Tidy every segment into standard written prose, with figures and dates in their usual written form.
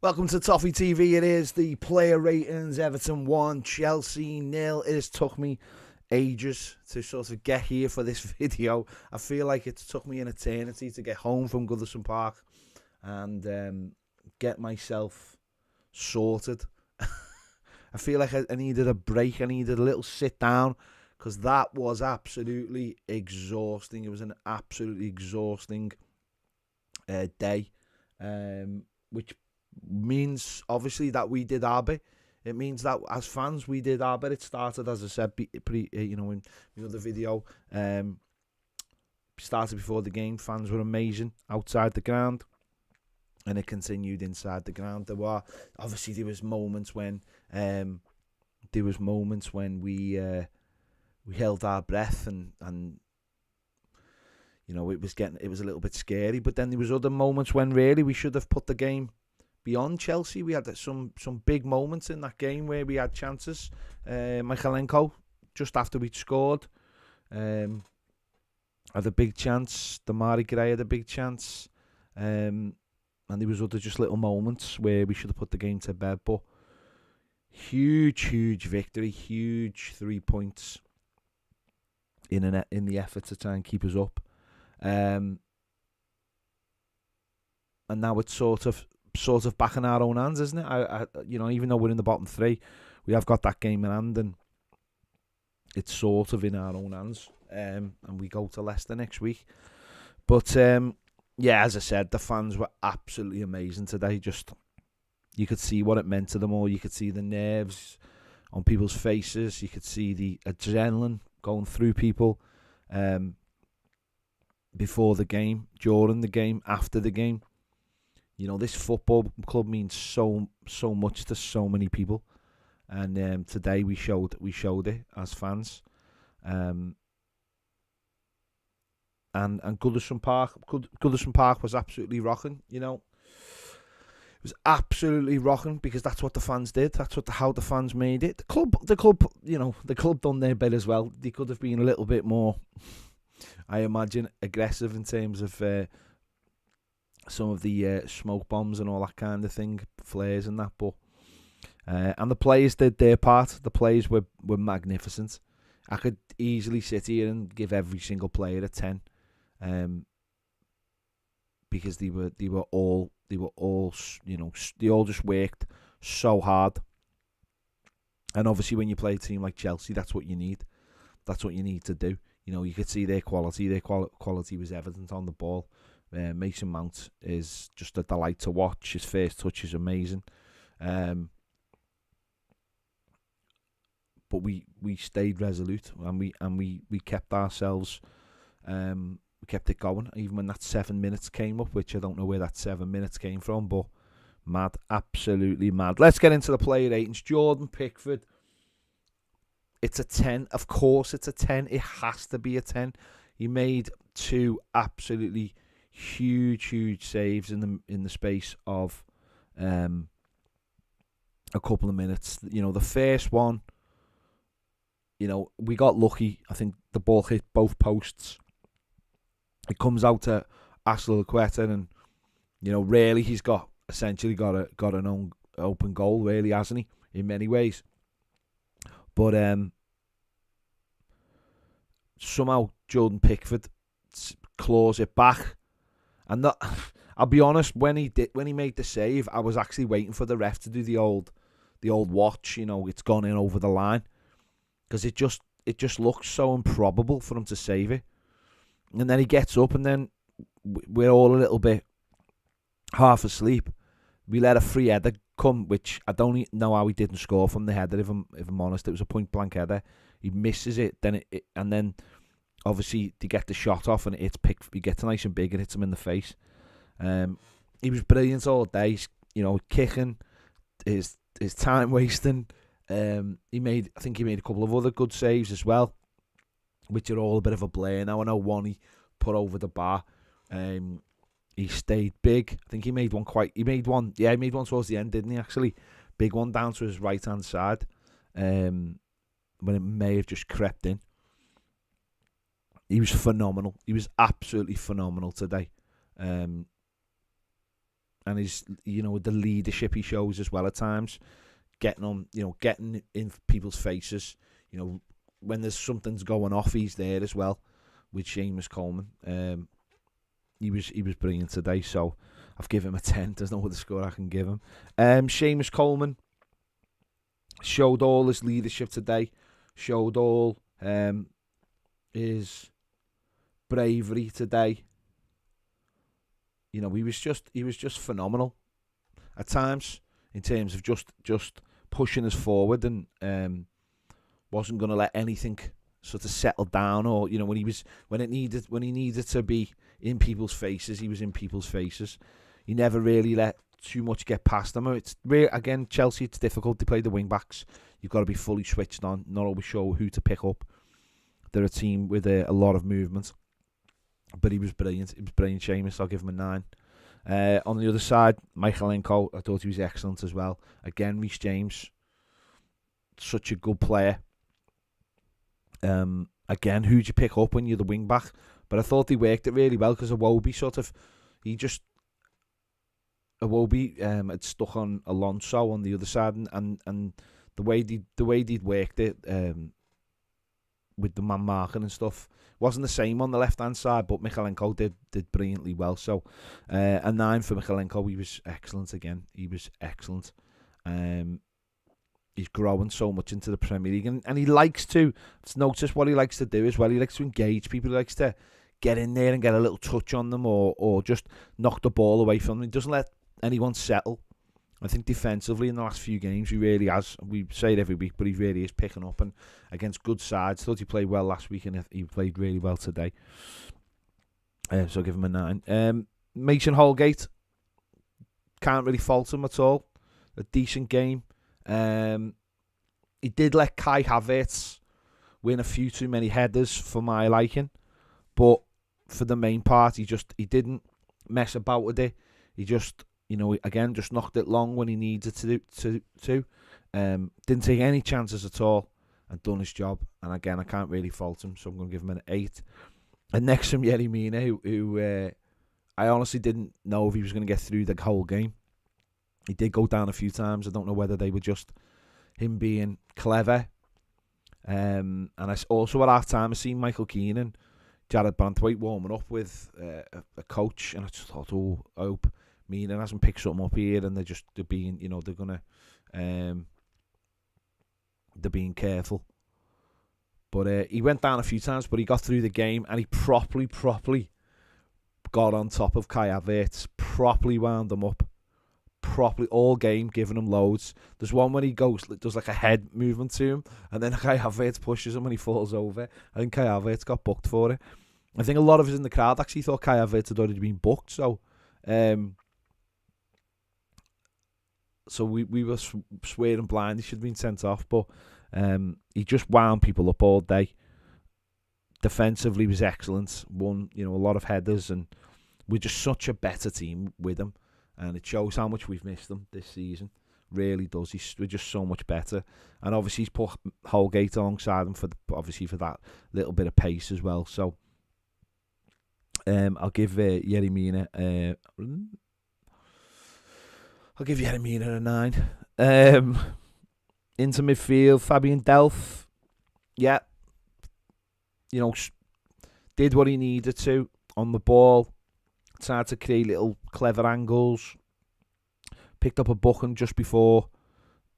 Welcome to Toffee TV. It is the player ratings. Everton 1, Chelsea 0. It has took me ages to sort of get here for this video. I feel like it's took me an eternity to get home from Goodison Park and get myself sorted. I feel like I needed a break. I needed a little sit down because that was absolutely exhausting. It was an absolutely exhausting day, which means obviously that we did our bit. It means that as fans we did our bit. It started, as I said, in the other video, started before the game. Fans were amazing outside the ground, and it continued inside the ground. There was moments when we held our breath and it was a little bit scary. But then there was other moments when really we should have put the game beyond Chelsea. We had some big moments in that game where we had chances. Makalenko, just after we'd scored, had a big chance. Damari Gray had a big chance. And there was other just little moments where we should have put the game to bed. But huge victory, huge 3 points in the effort to try and keep us up. And now it's sort of back in our own hands, isn't it? Even though we're in the bottom three, we have got that game in hand, and it's sort of in our own hands. And we go to Leicester next week. But as I said, the fans were absolutely amazing today. Just you could see what it meant to them all. You could see the nerves on people's faces. You could see the adrenaline going through people before the game, during the game, after the game. This football club means so much to so many people, and today we showed it as fans. And Goodison Park was absolutely rocking. It was absolutely rocking because that's what the fans did. That's how the fans made it. The club done their bit as well. They could have been a little bit more, I imagine, aggressive in terms of some of the smoke bombs and all that kind of thing, flares and that. But and the players did their part. The players were magnificent. I could easily sit here and give every single player a 10, because they all just worked so hard. And obviously, when you play a team like Chelsea, that's what you need. That's what you need to do. You could see their quality. Their quality was evident on the ball. Mason Mount is just a delight to watch. His first touch is amazing. But we stayed resolute, and we kept ourselves. We kept it going, even when that 7 minutes came up, which I don't know where that 7 minutes came from, but mad, absolutely mad. Let's get into the player ratings. Jordan Pickford. It's a 10. Of course it's a 10. It has to be a 10. He made two absolutely huge saves in the space of a couple of minutes. The first one, we got lucky. I think the ball hit both posts. It comes out to Aspilicueta, and really he's essentially got an own open goal, really, hasn't he? In many ways, but somehow Jordan Pickford claws it back. And that, I'll be honest, when he made the save, I was actually waiting for the ref to do the old watch. It's gone in over the line, because it just looks so improbable for him to save it. And then he gets up, and then we're all a little bit half asleep. We let a free header come, which I don't know how he didn't score from the header. If I'm honest, it was a point blank header. He misses it, and then obviously they get the shot off, and it's Pickford. He gets nice and big and hits him in the face. He was brilliant all day. Kicking, his time wasting. I think he made a couple of other good saves as well, which are all a bit of a blur now. I know one he put over the bar. He stayed big. I think he made one towards the end, didn't he, actually? Big one down to his right-hand side, when it may have just crept in. He was phenomenal. He was absolutely phenomenal today. and his, the leadership he shows as well at times, getting in people's faces. When there's something's going off, he's there as well with Seamus Coleman. He was brilliant today, so I've given him a 10. There's no other score I can give him. Seamus Coleman showed all his leadership today, showed all his bravery today. He was just phenomenal at times in terms of just pushing us forward, and wasn't going to let anything sort of settle down, or when he needed to be in people's faces, he was in people's faces. He never really let too much get past them. It's again, Chelsea, it's difficult to play the wing backs. You've got to be fully switched on, not always sure who to pick up. They're a team with a lot of movement, but he was brilliant. He was brilliant, Seamus. I'll give him a 9. On the other side, Makalenko, I thought he was excellent as well. Again, Reece James, such a good player. Again, who'd you pick up when you're the wing back? But I thought he worked it really well, because Iwobi had stuck on Alonso on the other side, and the way they'd worked it with the man marking and stuff wasn't the same on the left hand side, but Makalenko did brilliantly well. So a 9 for Makalenko. He was excellent again. He was excellent. He's growing so much into the Premier League, and he likes to notice what he likes to do as well. He likes to engage people. He likes to get in there and get a little touch on them, or just knock the ball away from them. He doesn't let anyone settle. I think defensively in the last few games he really has. We say it every week, but he really is picking up, and against good sides. Thought he played well last week, and he played really well today. So I'll give him a 9. Mason Holgate, can't really fault him at all. A decent game. He did let Kai Havertz win a few too many headers for my liking, but for the main part, he didn't mess about with it. He just, again, just knocked it long when he needed to. Didn't take any chances at all, and done his job. And again, I can't really fault him, so I'm going to give him an 8. And next from Yerry Mina, who I honestly didn't know if he was going to get through the whole game. He did go down a few times. I don't know whether they were just him being clever. And I also at half time I seen Michael Keane and Jared Brantwaite warming up with a coach, and I just thought, I hope Mina hasn't picked something up here, and they're being careful. But he went down a few times, but he got through the game, and he properly got on top of Kai Havertz, properly wound him up. Properly all game, giving him loads. There's one when he does like a head movement to him, and then Kai Havertz pushes him and he falls over. I think Kai Havertz got booked for it. I think a lot of us in the crowd actually thought Kai Havertz had already been booked, so we were swearing blind he should have been sent off, but he just wound people up all day. Defensively was excellent, won a lot of headers, and we're just such a better team with him. And it shows how much we've missed them this season. Really does. We're just so much better. And obviously he's put Holgate alongside him for that little bit of pace as well. So I'll give Yerry Mina a 9. Into midfield, Fabian Delph. Yeah. Did what he needed to on the ball. Tried to create little clever angles. Picked up a booking just before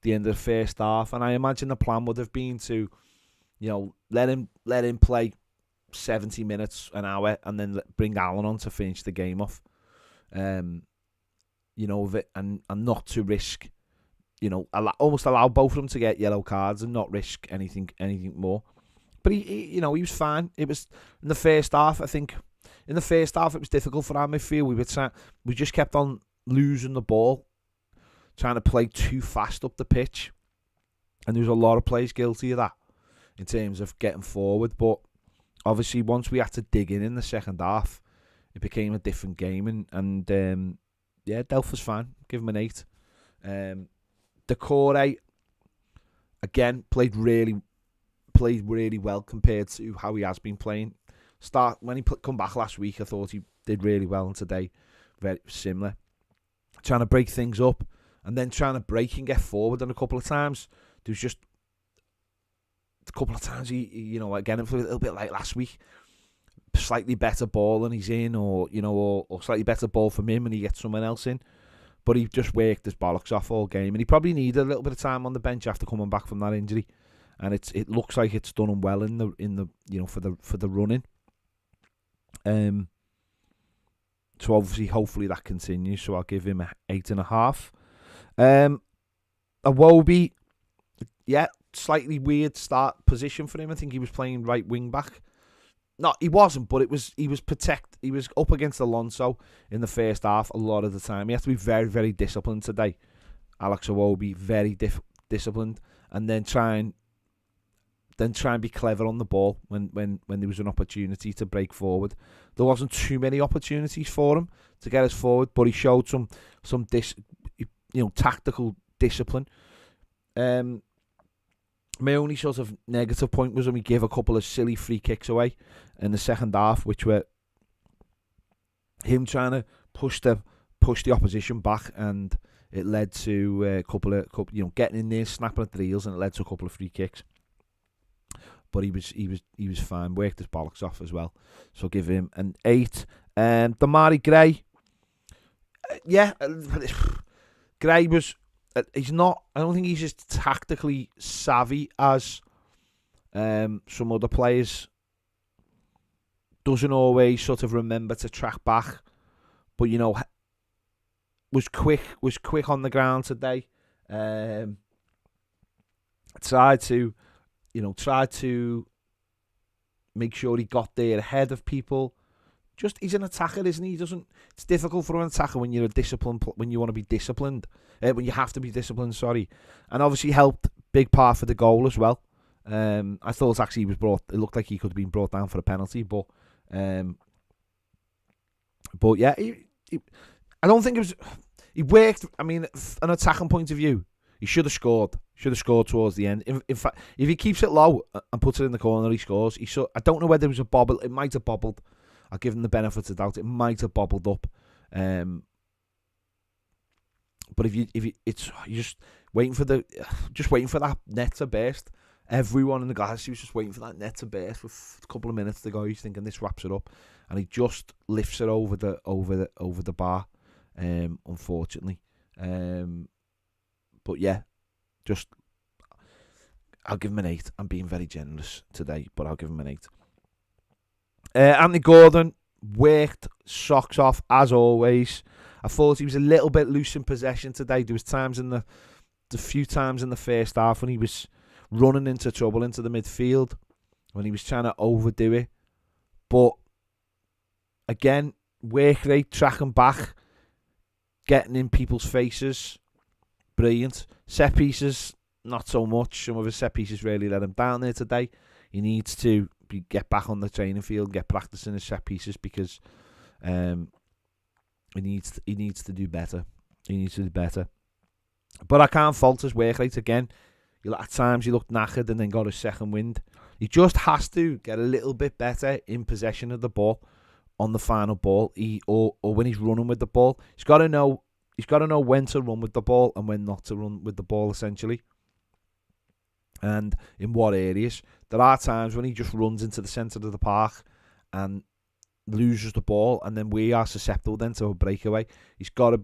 the end of the first half, and I imagine the plan would have been to, let him play 70 minutes, an hour, and then bring Allen on to finish the game off. And not to risk, almost allow both of them to get yellow cards and not risk anything more. But he was fine. It was in the first half, I think. In the first half, it was difficult for our midfield. We just kept on losing the ball, trying to play too fast up the pitch. And there was a lot of players guilty of that in terms of getting forward. But obviously, once we had to dig in the second half, it became a different game. And Delph was fine. Give him an 8. Decore, again, played really well compared to how he has been playing. When he come back last week, I thought he did really well, and today very similar. trying to break things up, and then trying to break and get forward. And a couple of times, there was just a couple of times again, a little bit like last week, slightly better ball and he's in, or slightly better ball from him and he gets someone else in. But he just worked his bollocks off all game, and he probably needed a little bit of time on the bench after coming back from that injury. And it looks like it's done him well in the for the running. So obviously, hopefully that continues. So I'll give him 8.5. Iwobi, slightly weird start position for him. I think he was playing right wing back. No, he wasn't, but he was up against Alonso in the first half a lot of the time. He has to be very, very disciplined today. Alex Iwobi, very disciplined, and then try and be clever on the ball when there was an opportunity to break forward. There wasn't too many opportunities for him to get us forward, but he showed some tactical discipline. My only sort of negative point was when we gave a couple of silly free kicks away in the second half, which were him trying to push the opposition back, and it led to a couple of getting in there, snapping at the heels, and it led to a couple of free kicks. But he was fine, worked his bollocks off as well. So I'll give him an 8. Damari Gray, Gray was. He's not. I don't think he's as tactically savvy as some other players. Doesn't always sort of remember to track back, but was quick on the ground today. Tried to make sure he got there ahead of people. He's an attacker, isn't he? It's difficult for an attacker when you're when you want to be disciplined, when you have to be disciplined. Sorry, and obviously helped big part for the goal as well. I thought actually it looked like he could have been brought down for a penalty, but yeah, I don't think it was. He worked. I mean, an attacking point of view, he should have scored. Should have scored towards the end. In fact, if he keeps it low and puts it in the corner, he scores. I don't know whether it was a bobble. It might have bobbled. I'll give him the benefit of the doubt. It might have bobbled up, but if you you're just waiting for that net to burst. Everyone in the galaxy was just waiting for that net to burst with a couple of minutes to go. He's thinking this wraps it up, and he just lifts it over the bar. Unfortunately, but yeah, I'll give him an 8. I'm being very generous today, but I'll give him an 8. Anthony Gordon worked socks off as always. I thought he was a little bit loose in possession today. There was times the few times in the first half when he was running into trouble into the midfield, when he was trying to overdo it. But again, work rate, tracking back, getting in people's faces, brilliant. Set pieces, not so much. Some of his set pieces really let him down there today. He needs to get back on the training field, get practicing his set pieces, because he needs to do better. He needs to do better. But I can't fault his work rate again. At times he looked knackered and then got his second wind. He just has to get a little bit better in possession of the ball on the final ball. Or when he's running with the ball, he's got to know when to run with the ball and when not to run with the ball, essentially. And in what areas. There are times when he just runs into the centre of the park and loses the ball, and then we are susceptible then to a breakaway. He's got to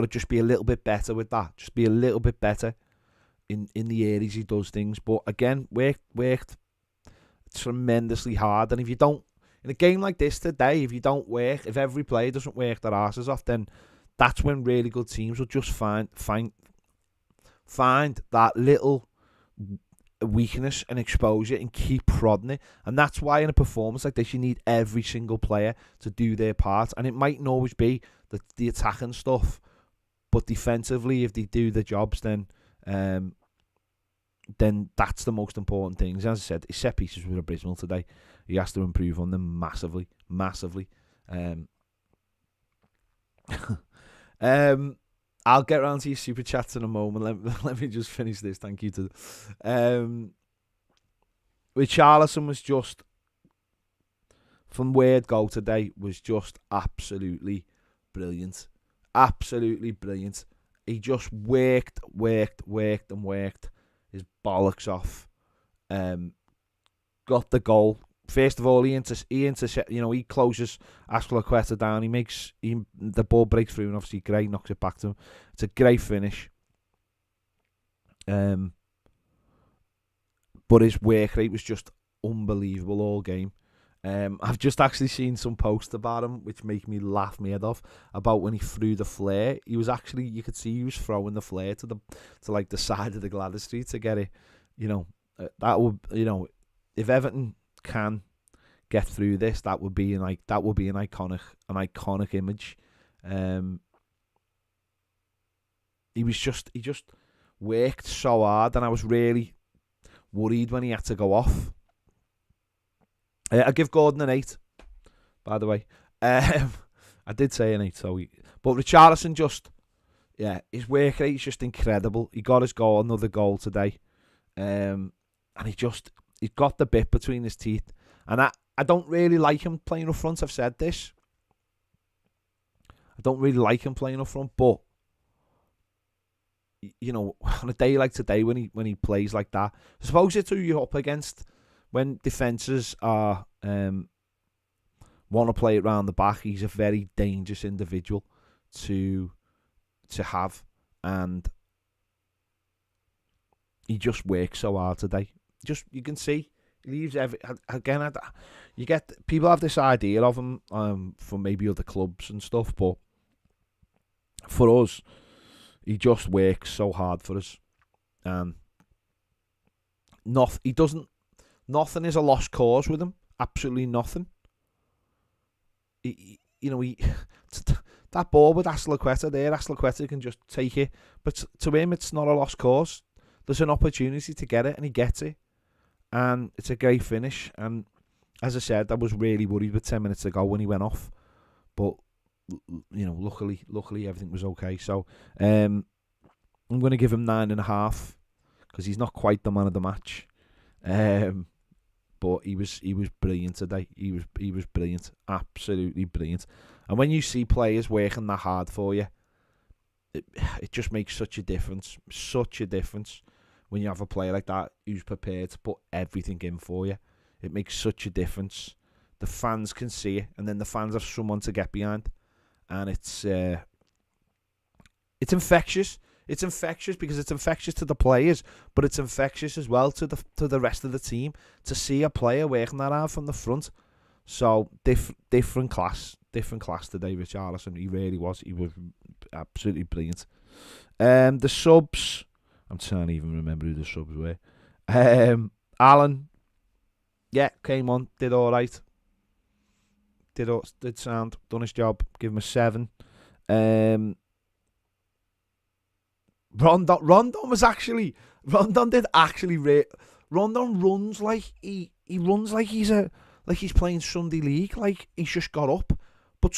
just be a little bit better with that. Just be a little bit better in the areas he does things. But again, worked tremendously hard. And if you don't, in a game like this today, if every player doesn't work their asses off, then that's when really good teams will just find that little weakness and expose it and keep prodding it. And that's why in a performance like this, you need every single player to do their part. And it mightn't always be the attacking stuff, but defensively, if they do the jobs, then that's the most important thing. As I said, his set pieces were abysmal today. He has to improve on them massively. I'll get around to your super chats in a moment. Let me just finish this. Thank you to Richarlison was just from word go today was just absolutely brilliant. Absolutely brilliant. He just worked his bollocks off. Got the goal. First of all, he intercept. He closes Azpilicueta down. The ball breaks through, and obviously Gray knocks it back to him. It's a great finish. But his work rate was just unbelievable all game. I've just actually seen some posts about him, which make me laugh my head off. About when he threw the flare, he was actually, you could see he was throwing the flare to like the side of the Gladys Street to get it. That would, if Everton can get through this, that would be an iconic image. He just worked so hard, and I was really worried when he had to go off. I give Gordon an 8, by the way. I did say an 8, but Richarlison his work rate is just incredible. He got his goal, another goal today, and he's got the bit between his teeth. And I don't really like him playing up front. I've said this. I don't really like him playing up front, but on a day like today when he plays like that, I suppose it's who you're up against. When defences want to play it round the back, he's a very dangerous individual to have, and he just works so hard today. You can see he leaves again. You get people have this idea of him from maybe other clubs and stuff, but for us, he just works so hard for us, and nothing is a lost cause with him. Absolutely nothing. That ball with Azpilicueta can just take it. But to him, it's not a lost cause. There's an opportunity to get it, and he gets it. And it's a great finish. And as I said, I was really worried with 10 minutes ago when he went off. But, luckily everything was okay. So, I'm going to give him 9.5 because he's not quite the man of the match. But he was brilliant today. He was brilliant, absolutely brilliant. And when you see players working that hard for you, it just makes such a difference. When you have a player like that who's prepared to put everything in for you. It makes such a difference. The fans can see it, and then the fans have someone to get behind, and it's infectious. It's infectious because it's infectious to the players, but it's infectious as well to the rest of the team to see a player working that hard from the front. So different class today, Richarlison. He really was. He was absolutely brilliant. The subs, I'm trying to even remember who the subs were. Alan, came on, did all right. Did sound, done his job. Give him a 7. Rondon runs like he runs like he's playing Sunday League, like he's just got up. But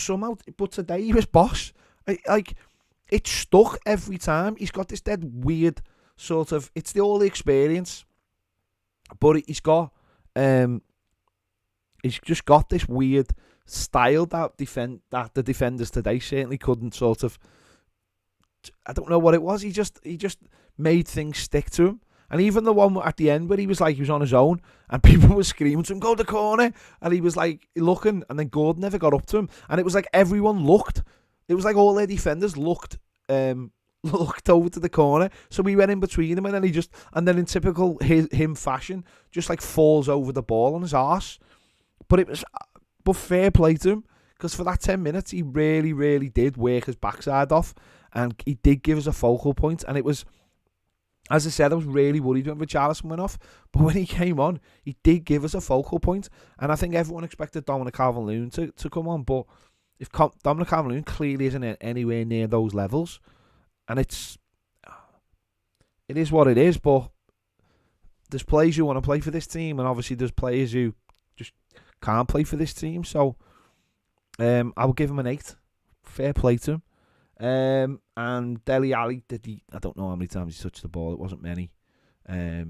today he was boss. It stuck every time. He's got this dead weird sort of. It's all the experience, but he's just got this weird style that the defenders today certainly couldn't sort of. I don't know what it was. He just made things stick to him. And even the one at the end where he was on his own and people were screaming to him, "Go to the corner!" and he was like looking, and then Gordon never got up to him. And it was like everyone looked. It was like all their defenders looked over to the corner. So we went in between them, and then in typical him fashion, just like falls over the ball on his arse. But fair play to him, because for that 10 minutes he really, really did work his backside off. And he did give us a focal point. And it was, as I said, I was really worried when Richarlison went off. But when he came on, he did give us a focal point. And I think everyone expected Dominic Calvert-Lewin to come on. But if Dominic Calvert-Lewin clearly isn't anywhere near those levels. And it is what it is. But there's players who want to play for this team. And obviously there's players who just can't play for this team. So I will give him an 8. Fair play to him. And Dele Alli, I don't know how many times he touched the ball. It wasn't many. I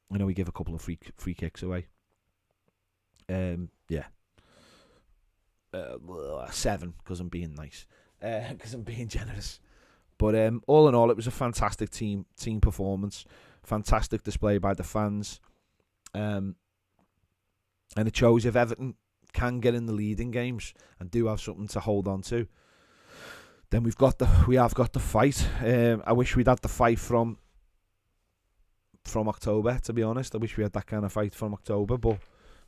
know he gave a couple of free kicks away. 7 because I'm being nice, because I'm being generous. But all in all, it was a fantastic team performance, fantastic display by the fans, and it shows if Everton can get in the lead in games and do have something to hold on to, then we have got the fight. I wish we'd had the fight from October, to be honest. I wish we had that kind of fight from October, but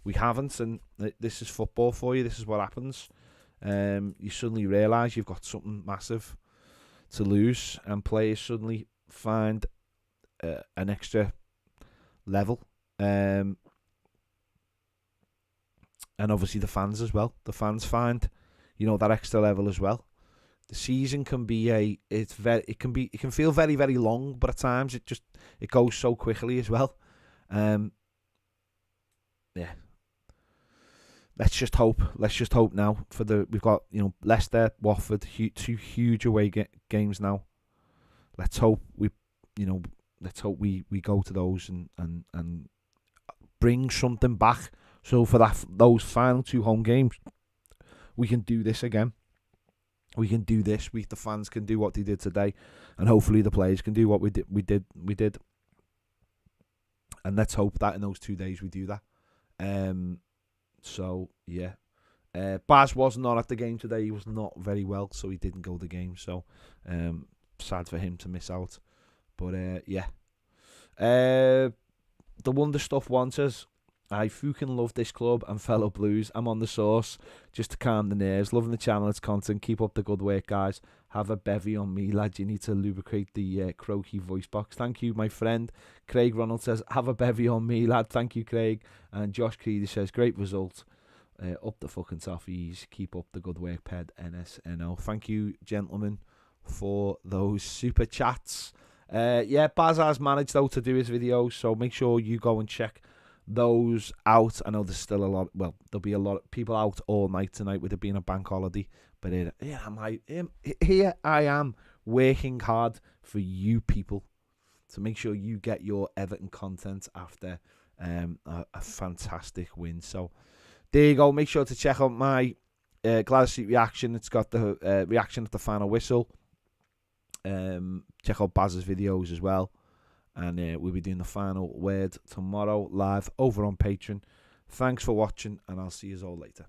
we haven't, and this is football for you. This is what happens. You suddenly realise you've got something massive to lose, and players suddenly find an extra level, and obviously the fans as well. The fans find, that extra level as well. The season can be it can feel very, very long, but at times it goes so quickly as well. Yeah. Let's just hope now we've got Leicester, Watford, two huge away games now. Let's hope we go to those and bring something back. So for those final 2 home games, we can do this again. We can do this. The fans can do what they did today, and hopefully the players can do what we did. And let's hope that in those 2 days we do that. So yeah, Baz was not at the game today. He was not very well, so he didn't go to the game. So sad for him to miss out. But yeah, the Wonder Stuff one says, I fucking love this club and fellow Blues. I'm on the sauce just to calm the nerves. Loving the channel, its content. Keep up the good work, guys. Have a bevy on me, lad. You need to lubricate the croaky voice box. Thank you, my friend. Craig Ronald says, have a bevy on me, lad. Thank you, Craig. And Josh Creedy says, great result. Up the fucking Toffees. Keep up the good work, Ped NSNO. Thank you, gentlemen, for those super chats. Yeah, Baz has managed, though, to do his videos, so make sure you go and check those out. I know there's still there'll be a lot of people out all night tonight with it being a bank holiday, but here I am working hard for you people to make sure you get your Everton content after a fantastic win. So there you go. Make sure to check out my Gladys Street reaction. It's got the reaction at the final whistle. Check out Baz's videos as well. And we'll be doing the final word tomorrow live over on Patreon. Thanks for watching, and I'll see you all later.